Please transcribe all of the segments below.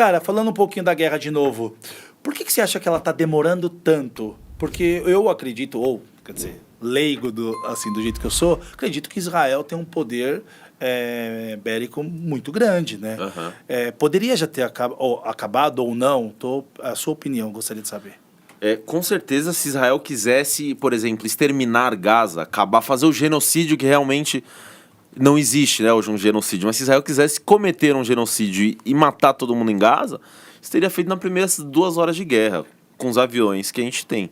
Cara, falando um pouquinho da guerra de novo, por que você acha que ela tá demorando tanto? Porque eu acredito, ou, quer dizer, leigo assim, do jeito que eu sou, acredito que Israel tem um poder bélico muito grande, né? Aham. Poderia já ter acabado ou não? A sua opinião, gostaria de saber. Com certeza, se Israel quisesse, por exemplo, exterminar Gaza, acabar, fazer o genocídio que realmente não existe, né, hoje um genocídio, mas se Israel quisesse cometer um genocídio e matar todo mundo em Gaza, isso teria feito nas primeiras 2 horas de guerra, com os aviões que a gente tem.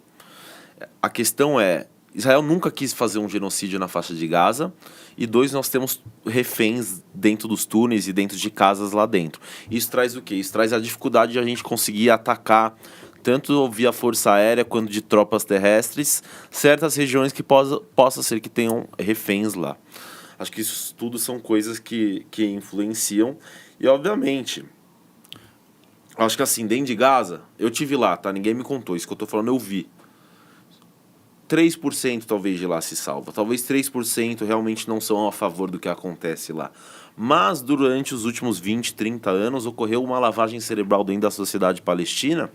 A questão é, Israel nunca quis fazer um genocídio na faixa de Gaza, e dois, nós temos reféns dentro dos túneis e dentro de casas lá dentro. Isso traz o quê? Isso traz a dificuldade de a gente conseguir atacar, tanto via força aérea quanto de tropas terrestres, certas regiões que possa ser que tenham reféns lá. Acho que isso tudo são coisas que influenciam. E, obviamente, acho que assim, dentro de Gaza, eu tive lá, tá? Ninguém me contou. Isso que eu tô falando, eu vi. 3% talvez de lá se salva. Talvez 3% realmente não são a favor do que acontece lá. Mas durante os últimos 20, 30 anos ocorreu uma lavagem cerebral dentro da sociedade palestina,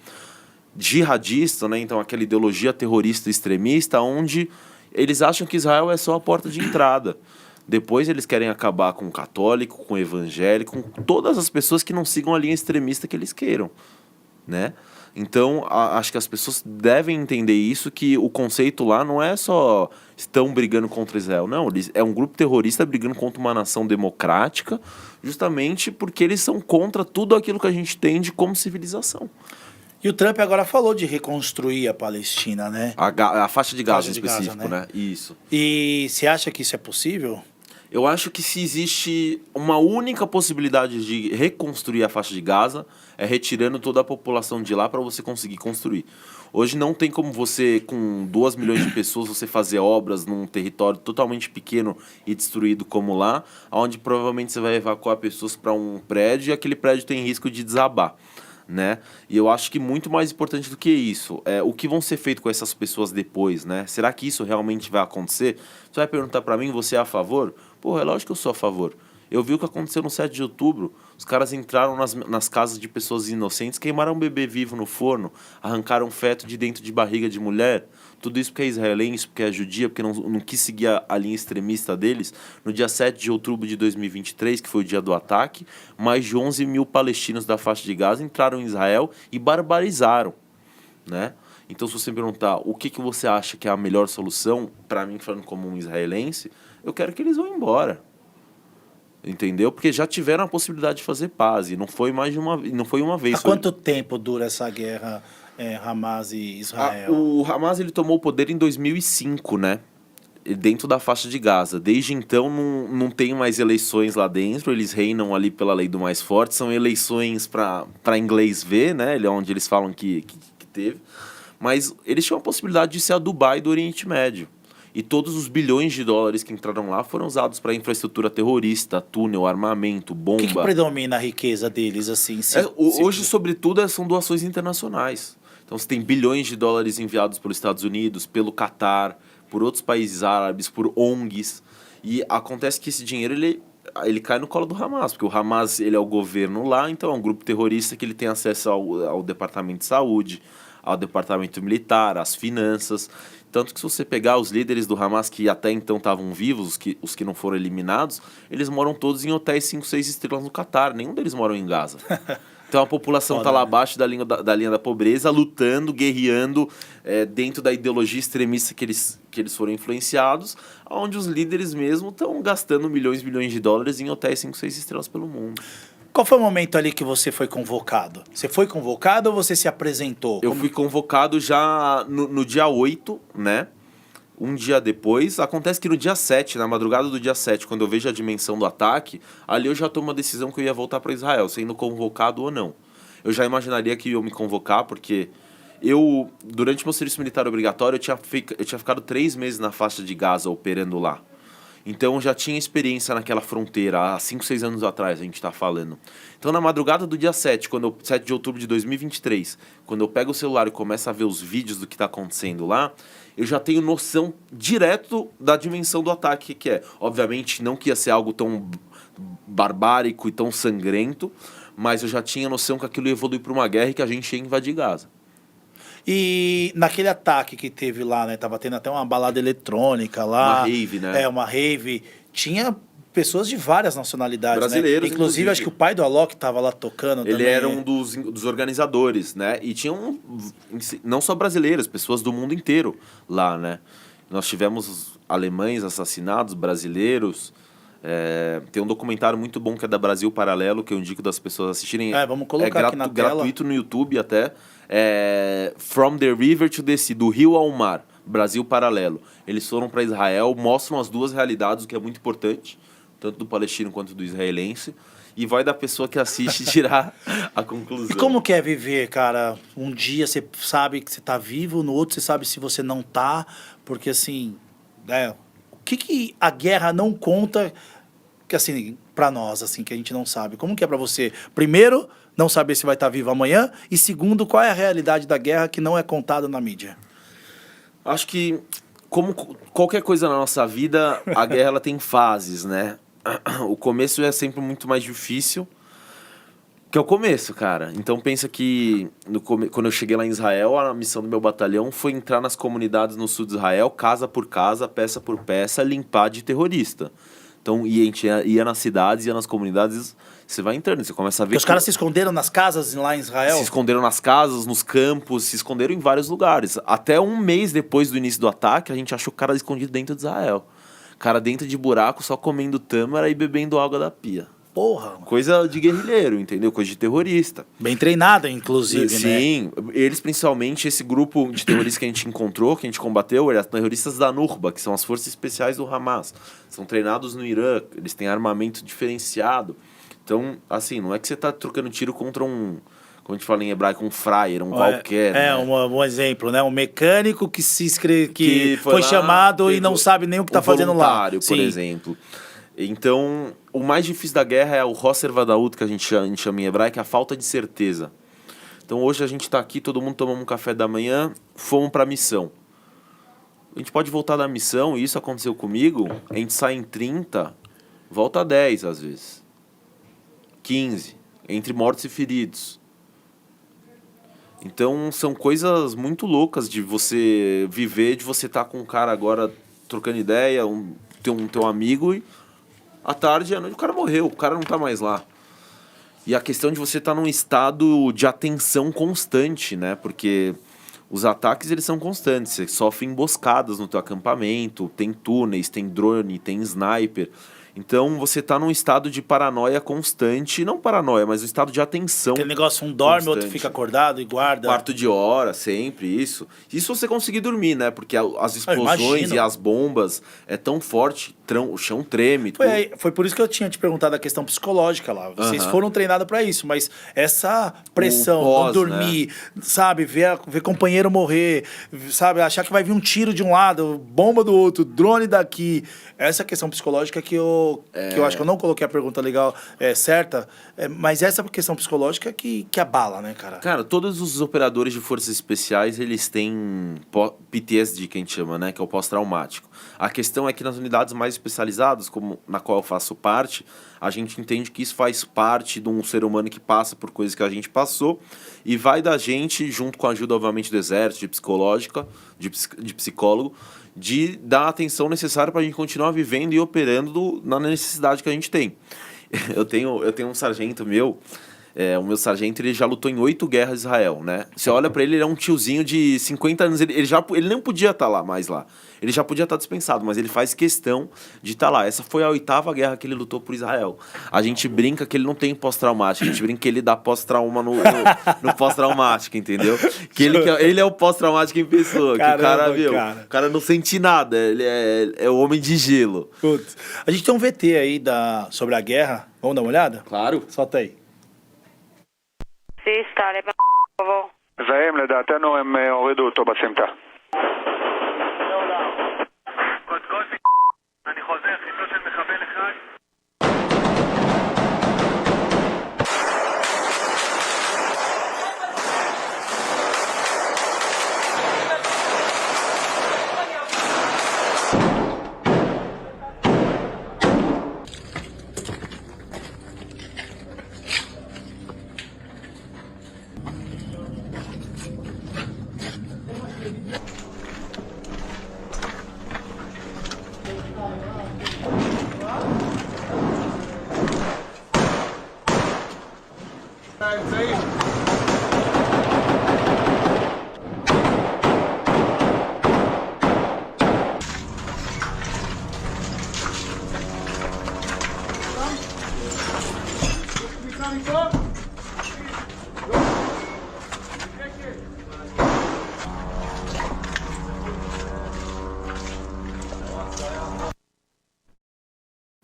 jihadista, né? Então aquela ideologia terrorista extremista, onde eles acham que Israel é só a porta de entrada. Depois eles querem acabar com o católico, com o evangélico, com todas as pessoas que não sigam a linha extremista que eles queiram, né? Então, acho que as pessoas devem entender isso, que o conceito lá não é só estão brigando contra Israel, não. É um grupo terrorista brigando contra uma nação democrática, justamente porque eles são contra tudo aquilo que a gente tem de como civilização. E o Trump agora falou de reconstruir a Palestina, né? A faixa de Gaza em Faixa de Gaza, específico, né? Isso. E você acha que isso é possível? Eu acho que se existe uma única possibilidade de reconstruir a faixa de Gaza, é retirando toda a população de lá para você conseguir construir. Hoje não tem como você, com 2 milhões de pessoas, você fazer obras num território totalmente pequeno e destruído como lá, onde provavelmente você vai evacuar pessoas para um prédio e aquele prédio tem risco de desabar, né? E eu acho que muito mais importante do que isso é o que vão ser feito com essas pessoas depois, né? Será que isso realmente vai acontecer? Você vai perguntar para mim, você é a favor? Pô, é lógico que eu sou a favor. Eu vi o que aconteceu no 7 de outubro. Os caras entraram nas casas de pessoas inocentes, queimaram um bebê vivo no forno, arrancaram um feto de dentro de barriga de mulher. Tudo isso porque é israelense, porque é judia, porque não quis seguir a linha extremista deles. No dia 7 de outubro de 2023, que foi o dia do ataque, mais de 11 mil palestinos da faixa de Gaza entraram em Israel e barbarizaram, né? Então, se você me perguntar o que você acha que é a melhor solução, para mim, falando como um israelense, eu quero que eles vão embora. Entendeu? Porque já tiveram a possibilidade de fazer paz e não foi uma vez. Há quanto tempo dura essa guerra Hamas e Israel? O Hamas ele tomou o poder em 2005, né? Dentro da faixa de Gaza. Desde então não tem mais eleições lá dentro, eles reinam ali pela lei do mais forte, são eleições para inglês ver, né? Onde eles falam que teve. Mas eles tinham a possibilidade de ser a Dubai do Oriente Médio. E todos os bilhões de dólares que entraram lá foram usados para infraestrutura terrorista, túnel, armamento, bomba. O que predomina a riqueza deles, assim? Hoje, sobretudo, são doações internacionais. Então, você tem bilhões de dólares enviados pelos Estados Unidos, pelo Catar, por outros países árabes, por ONGs. E acontece que esse dinheiro ele cai no colo do Hamas, porque o Hamas ele é o governo lá, então é um grupo terrorista que ele tem acesso ao Departamento de Saúde, ao Departamento Militar, às finanças. Tanto que se você pegar os líderes do Hamas que até então estavam vivos, os que não foram eliminados, eles moram todos em hotéis 5, 6 estrelas no Catar. Nenhum deles moram em Gaza. Então a população está lá abaixo da linha da pobreza, lutando, guerreando dentro da ideologia extremista que eles foram influenciados, onde os líderes mesmo estão gastando milhões e bilhões de dólares em hotéis 5, 6 estrelas pelo mundo. Qual foi o momento ali que você foi convocado? Você foi convocado ou você se apresentou? Eu fui convocado já no dia 8, né? Um dia depois. Acontece que no dia 7, na madrugada do dia 7, quando eu vejo a dimensão do ataque, ali eu já tomo uma decisão que eu ia voltar para Israel, sendo convocado ou não. Eu já imaginaria que iam me convocar, porque durante meu serviço militar obrigatório, eu tinha ficado 3 meses na faixa de Gaza operando lá. Então eu já tinha experiência naquela fronteira, há 5, 6 anos atrás a gente está falando. Então na madrugada do dia 7, 7 de outubro de 2023, quando eu pego o celular e começo a ver os vídeos do que está acontecendo lá, eu já tenho noção direto da dimensão do ataque que é. Obviamente não que ia ser algo tão barbárico e tão sangrento, mas eu já tinha noção que aquilo ia evoluir para uma guerra e que a gente ia invadir Gaza. E naquele ataque que teve lá, né? Tava tendo até uma balada eletrônica lá. Uma rave, né? Uma rave. Tinha pessoas de várias nacionalidades, brasileiros, né? Inclusive, acho que o pai do Alok tava lá tocando ele também. era um dos organizadores, né? E tinham não só brasileiros, pessoas do mundo inteiro lá, né? Nós tivemos alemães assassinados, brasileiros. Tem um documentário muito bom que é da Brasil Paralelo, que eu indico das pessoas assistirem. Vamos colocar aqui na tela. Gratuito no YouTube até. From the River to the Sea, do rio ao mar, Brasil Paralelo. Eles foram para Israel, mostram as duas realidades, o que é muito importante, tanto do palestino quanto do israelense, e vai da pessoa que assiste tirar a conclusão. E como que é viver, cara? Um dia você sabe que você tá vivo, no outro você sabe se você não tá, porque assim, o que a guerra não conta, que assim, pra nós, assim, que a gente não sabe? Como que é pra você? Primeiro, não saber se vai estar vivo amanhã, e segundo, qual é a realidade da guerra que não é contada na mídia? Acho que, como qualquer coisa na nossa vida, a guerra ela tem fases, né? O começo é sempre muito mais difícil, que é o começo, cara. Então pensa que quando eu cheguei lá em Israel, a missão do meu batalhão foi entrar nas comunidades no sul de Israel, casa por casa, peça por peça, limpar de terrorista. Então, a gente ia nas cidades, ia nas comunidades, você vai entrando, você começa a ver... Porque os caras se esconderam nas casas lá em Israel? Se esconderam nas casas, nos campos, se esconderam em vários lugares. Até um mês depois do início do ataque, a gente achou o cara escondido dentro de Israel. Cara dentro de buraco, só comendo tâmara e bebendo água da pia. Porra! Coisa de guerrilheiro, entendeu? Coisa de terrorista. Bem treinada, inclusive, Sim, né? Eles principalmente, esse grupo de terroristas que a gente encontrou, que a gente combateu, eram terroristas da Nukba, que são as forças especiais do Hamas. São treinados no Irã, eles têm armamento diferenciado. Então, assim, não é que você tá trocando tiro contra um, como a gente fala em hebraico, um fryer, qualquer. Né? Um exemplo, né? Um mecânico que que foi chamado e não sabe nem o que tá fazendo lá. Por exemplo. Então, o mais difícil da guerra é o Hosser Vadaut, que a gente chama em hebraico, a falta de certeza. Então, hoje a gente está aqui, todo mundo tomamos um café da manhã, fomos para a missão. A gente pode voltar da missão, e isso aconteceu comigo, a gente sai em 30, volta a 10 às vezes. 15, entre mortos e feridos. Então, são coisas muito loucas de você viver, de você estar com um cara agora trocando ideia, teu amigo, e à tarde, à noite, o cara morreu, o cara não tá mais lá. E a questão de você estar num estado de atenção constante, né? Porque os ataques, eles são constantes. Você sofre emboscadas no teu acampamento, tem túneis, tem drone, tem sniper. Então, você tá num estado de paranoia constante. Não paranoia, mas um estado de atenção. Aquele negócio, um dorme, constante. outro fica acordado e guarda. Quarto de hora, sempre, isso. Isso você conseguir dormir, né? Porque as explosões e as bombas é tão forte, o chão treme. Foi por isso que eu tinha te perguntado a questão psicológica lá. Vocês foram treinados para isso, mas essa pressão, não dormir, né? Sabe? Ver companheiro morrer, sabe? Achar que vai vir um tiro de um lado, bomba do outro, drone daqui. Essa questão psicológica que eu acho que eu não coloquei a pergunta legal certa, mas essa questão psicológica que abala, né, cara? Cara, todos os operadores de forças especiais, eles têm PTSD, que a gente chama, né, que é o pós-traumático. A questão é que nas unidades mais especializadas, como na qual eu faço parte, a gente entende que isso faz parte de um ser humano que passa por coisas que a gente passou, e vai da gente, junto com a ajuda, obviamente, do exército, de psicólogo, de dar a atenção necessária para a gente continuar vivendo e operando na necessidade que a gente tem. Eu tenho um sargento meu, o meu sargento, ele já lutou em 8 guerras de Israel, né? Você olha para ele, ele é um tiozinho de 50 anos, ele nem podia estar mais lá. Ele já podia estar dispensado, mas ele faz questão de estar lá. Essa foi a 8ª guerra que ele lutou por Israel. A gente brinca que ele não tem pós-traumático, a gente brinca que ele dá pós-trauma no pós-traumático, entendeu? Que ele é o pós-traumático em pessoa. Caramba, que o cara não sente nada, ele é o homem de gelo. Putz. A gente tem um VT aí sobre a guerra, vamos dar uma olhada? Claro. Solta aí. זהם, לדעתנו הם הורידו אותו בסמטה. אני חוזר, חיסול של מחבל אחד.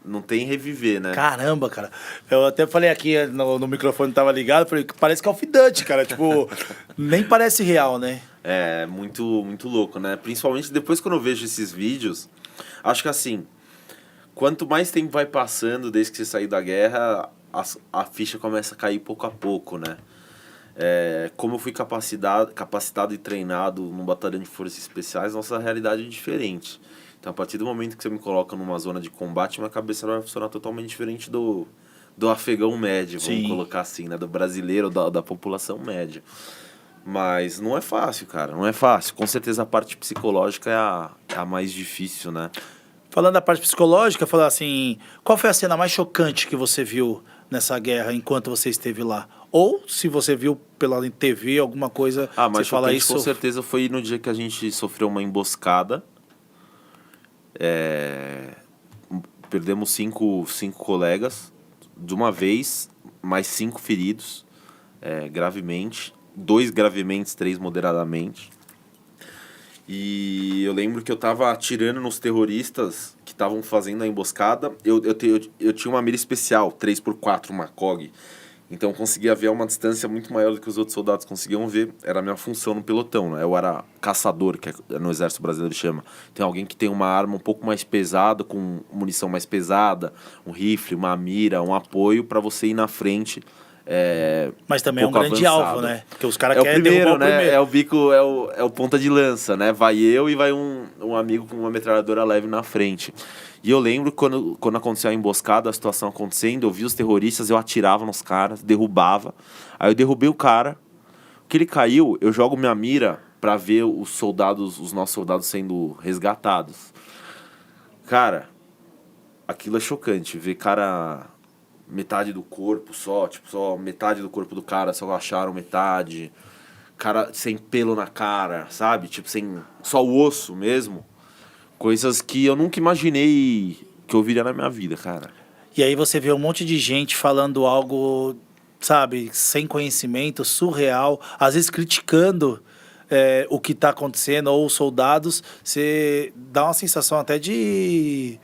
Não tem reviver, né? Caramba, cara. Eu até falei aqui no microfone, tava ligado, falei que parece Call of Duty, cara. Tipo, nem parece real, né? É muito, muito louco, né? Principalmente depois quando eu vejo esses vídeos, acho que assim, quanto mais tempo vai passando desde que você saiu da guerra, a ficha começa a cair pouco a pouco, né? Como eu fui capacitado e treinado num batalhão de forças especiais, nossa realidade é diferente. Então, a partir do momento que você me coloca numa zona de combate, minha cabeça vai funcionar totalmente diferente do afegão médio, vamos Sim. colocar assim, né? Do brasileiro, da população média. Mas não é fácil, cara, não é fácil. Com certeza a parte psicológica é a mais difícil, né? Falando da parte psicológica, falar assim, qual foi a cena mais chocante que você viu nessa guerra enquanto você esteve lá? Ou se você viu pela TV alguma coisa, Mas você fala chocante, isso. com certeza foi no dia que a gente sofreu uma emboscada. Perdemos cinco colegas de uma vez, mais 5 feridos gravemente, 2 gravemente, 3 moderadamente. E eu lembro que eu tava atirando nos terroristas que estavam fazendo a emboscada. Eu tinha uma mira especial, 3x4, uma COG. Então eu conseguia ver a uma distância muito maior do que os outros soldados conseguiam ver. Era a minha função no pelotão, né? Eu era caçador, que no exército brasileiro chama. Tem alguém que tem uma arma um pouco mais pesada, com munição mais pesada, um rifle, uma mira, um apoio para você ir na frente. Mas também é um grande alvo, né? Porque os caras É o querem primeiro, derrubar o né? primeiro. É o bico, é o ponta de lança, né? Vai eu e vai um amigo com uma metralhadora leve na frente. E eu lembro quando aconteceu a emboscada, a situação acontecendo, eu vi os terroristas, eu atirava nos caras, derrubava. Aí eu derrubei o cara. Que ele caiu, eu jogo minha mira pra ver os nossos soldados sendo resgatados. Cara, aquilo é chocante. Ver metade do corpo só metade do corpo do cara, só acharam metade. Cara sem pelo na cara, sabe? Tipo, só o osso mesmo. Coisas que eu nunca imaginei que eu viria na minha vida, cara. E aí você vê um monte de gente falando algo, sabe, sem conhecimento, surreal, às vezes criticando o que está acontecendo, ou os soldados, você dá uma sensação até de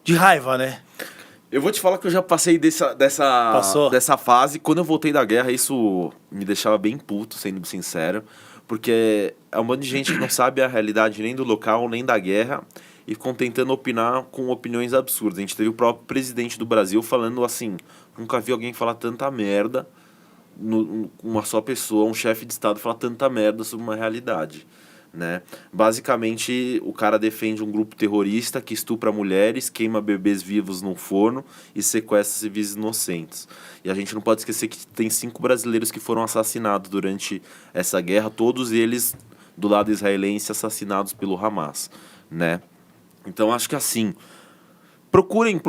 raiva, né? Eu vou te falar que eu já passei dessa fase. Quando eu voltei da guerra, isso me deixava bem puto, sendo sincero. Porque é um monte de gente que não sabe a realidade nem do local, nem da guerra, e ficam tentando opinar com opiniões absurdas. A gente teve o próprio presidente do Brasil falando assim, nunca vi alguém falar tanta merda, uma só pessoa, um chefe de Estado falar tanta merda sobre uma realidade. Né? Basicamente, o cara defende um grupo terrorista que estupra mulheres, queima bebês vivos num forno e sequestra civis inocentes. E a gente não pode esquecer que tem 5 brasileiros que foram assassinados durante essa guerra, todos eles do lado israelense assassinados pelo Hamas, né? Então acho que assim, procurem,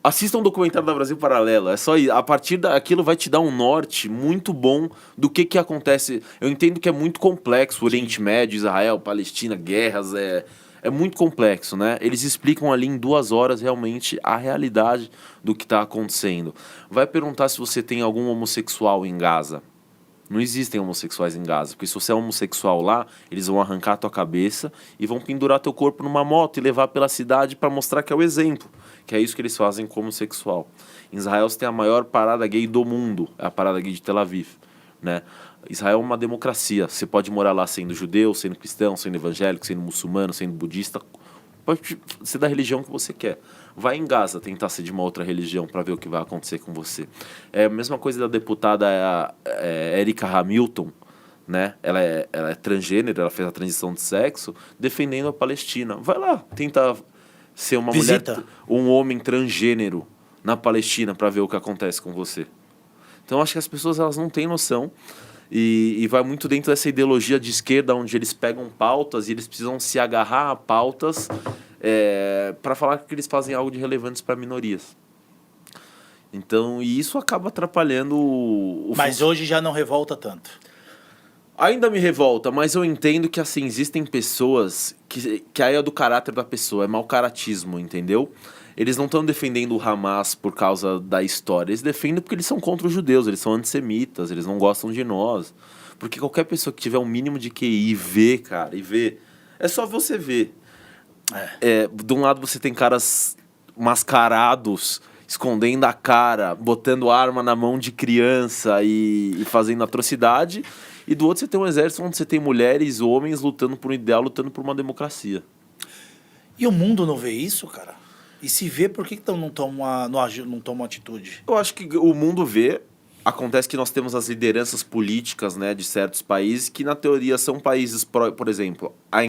assistam um documentário da Brasil Paralelo. É só ir. A partir daquilo vai te dar um norte muito bom do que acontece. Eu entendo que é muito complexo, o Oriente Médio, Israel, Palestina, guerras, é muito complexo, né? Eles explicam ali em 2 horas realmente a realidade do que está acontecendo. Vai perguntar se você tem algum homossexual em Gaza. Não existem homossexuais em Gaza, porque se você é homossexual lá, eles vão arrancar a tua cabeça e vão pendurar teu corpo numa moto e levar pela cidade para mostrar que é o exemplo, que é isso que eles fazem como homossexual. Em Israel você tem a maior parada gay do mundo, é a parada gay de Tel Aviv, né? Israel é uma democracia, você pode morar lá sendo judeu, sendo cristão, sendo evangélico, sendo muçulmano, sendo budista, pode ser da religião que você quer. Vai em Gaza tentar ser de uma outra religião para ver o que vai acontecer com você. É a mesma coisa da deputada Erika Hamilton, né? Ela é transgênero, ela fez a transição de sexo, defendendo a Palestina. Vai lá, tenta ser uma mulher, um homem transgênero na Palestina para ver o que acontece com você. Então acho que as pessoas elas não têm noção e vai muito dentro dessa ideologia de esquerda onde eles pegam pautas e eles precisam se agarrar a pautas para falar que eles fazem algo de relevante para minorias. Então, e isso acaba atrapalhando o Mas hoje já não revolta tanto. Ainda me revolta, mas eu entendo que, assim, existem pessoas que aí é do caráter da pessoa, é mau caratismo, entendeu? Eles não estão defendendo o Hamas por causa da história, eles defendem porque eles são contra os judeus, eles são antissemitas, eles não gostam de nós. Porque qualquer pessoa que tiver um mínimo de QI e vê, cara, é só você ver. De um lado você tem caras mascarados, escondendo a cara, botando arma na mão de criança e fazendo atrocidade. E do outro você tem um exército onde você tem mulheres, homens lutando por um ideal, lutando por uma democracia. E o mundo não vê isso, cara? E se vê, por que então não toma atitude? Eu acho que o mundo vê. Acontece que nós temos as lideranças políticas, né, de certos países que, na teoria, são países, por exemplo, a